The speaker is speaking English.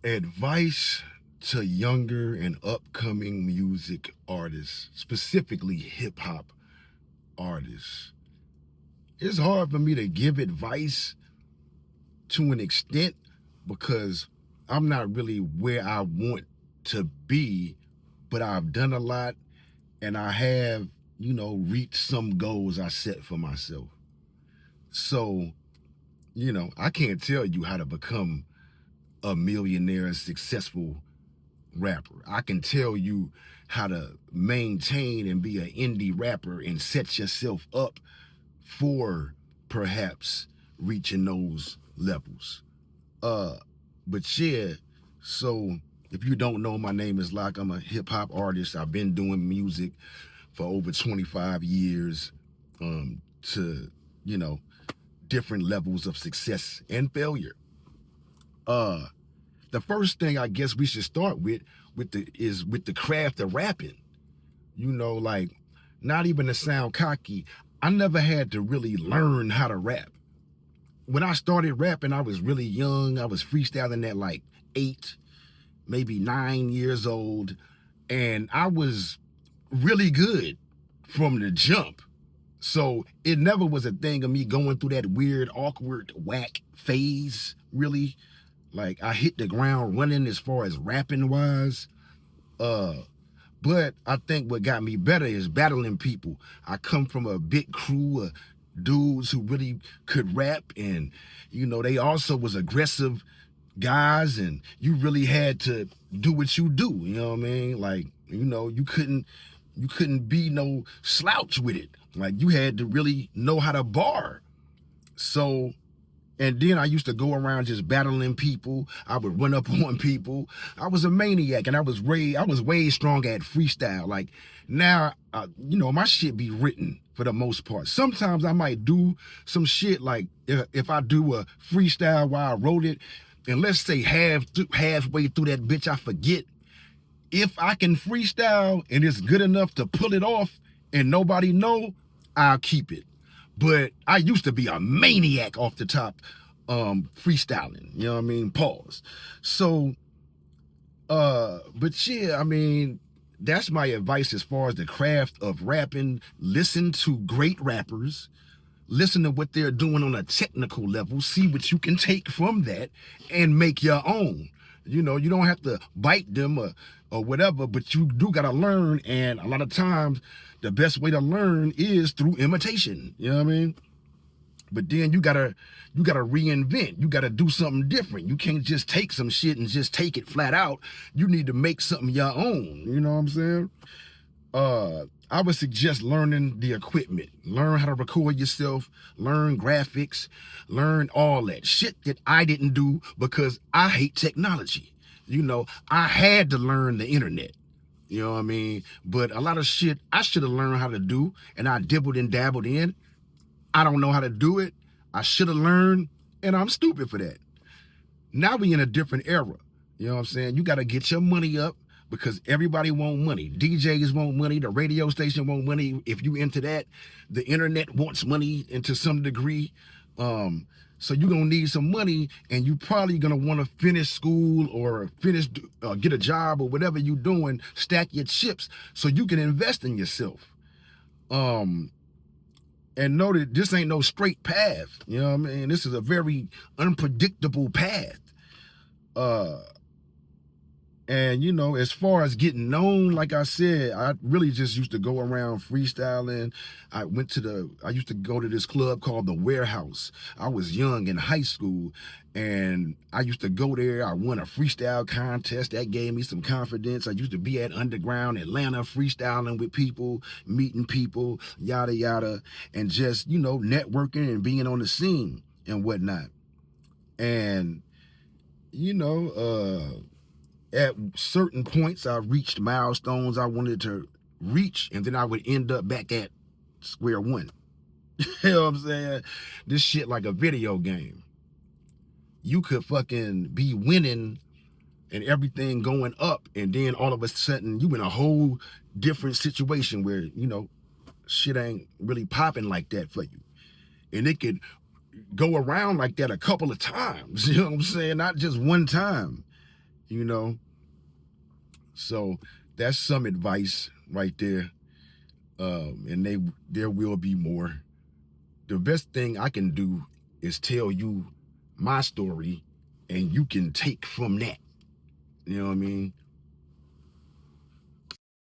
Advice to younger and upcoming music artists, specifically hip hop artists. It's hard for me to give advice to an extent because I'm not really where I want to be, but I've done a lot and I have, reached some goals I set for myself. So, I can't tell you how to become a millionaire, successful rapper. I can tell you how to maintain and be an indie rapper and set yourself up for perhaps reaching those levels. Uh, but yeah, so if you don't know, my name is Loch. I'm a hip hop artist. I've been doing music for over 25 years, to, you know, different levels of success and failure. Uh, the first thing I guess we should start with the craft of rapping. Like, not even to sound cocky, I never had to really learn how to rap. When I started rapping, I was really young. I was freestyling at like 8, maybe 9 years old, and I was really good from the jump. So it never was a thing of me going through that weird, awkward, whack phase, really. Like, I hit the ground running as far as rapping wise. Uh, but I think what got me better is battling people. I come from a big crew of dudes who really could rap, and they also was aggressive guys, and you really had to do what you do. You know what I mean? Like, you couldn't be no slouch with it. Like, you had to really know how to bar. So, and then I used to go around just battling people. I would run up on people. I was a maniac, and I was way strong at freestyle. Like, now, my shit be written for the most part. Sometimes I might do some shit, like if I do a freestyle while I wrote it, and let's say halfway through that bitch, I forget. If I can freestyle and it's good enough to pull it off and nobody know, I'll keep it. But I used to be a maniac off the top, freestyling, you know what I mean? Pause. So, but yeah, I mean, that's my advice as far as the craft of rapping. Listen to great rappers, listen to what they're doing on a technical level, see what you can take from that and make your own. You don't have to bite them or whatever, but you do got to learn. And a lot of times the best way to learn is through imitation. You know what I mean? But then you gotta reinvent. You gotta do something different. You can't just take some shit and just take it flat out. You need to make something your own. You know what I'm saying? I would suggest learning the equipment. Learn how to record yourself, learn graphics, learn all that shit that I didn't do because I hate technology. I had to learn the internet. You know what I mean? But a lot of shit I should have learned how to do, and I dibbled and dabbled in. I don't know how to do it. I should have learned, and I'm stupid for that. Now we in a different era. You know what I'm saying? You got to get your money up because everybody want money. DJs want money. The radio station want money. If you into that, the internet wants money into some degree. So you're going to need some money, and you probably going to want to finish school or get a job or whatever you're doing, stack your chips so you can invest in yourself. And know that this ain't no straight path. You know what I mean? This is a very unpredictable path. And as far as getting known, like I said, I really just used to go around freestyling. I used to go to this club called The Warehouse. I was young in high school, and I used to go there. I won a freestyle contest. That gave me some confidence. I used to be at Underground Atlanta freestyling with people, meeting people, yada, yada, and just, networking and being on the scene and whatnot. And, at certain points, I reached milestones I wanted to reach, and then I would end up back at square one. You know what I'm saying? This shit like a video game. You could fucking be winning and everything going up, and then all of a sudden you in a whole different situation where, shit ain't really popping like that for you. And it could go around like that a couple of times, you know what I'm saying? Not just one time. you know. So that's some advice right there. And there will be more. The best thing I can do is tell you my story, and you can take from that. You know what I mean?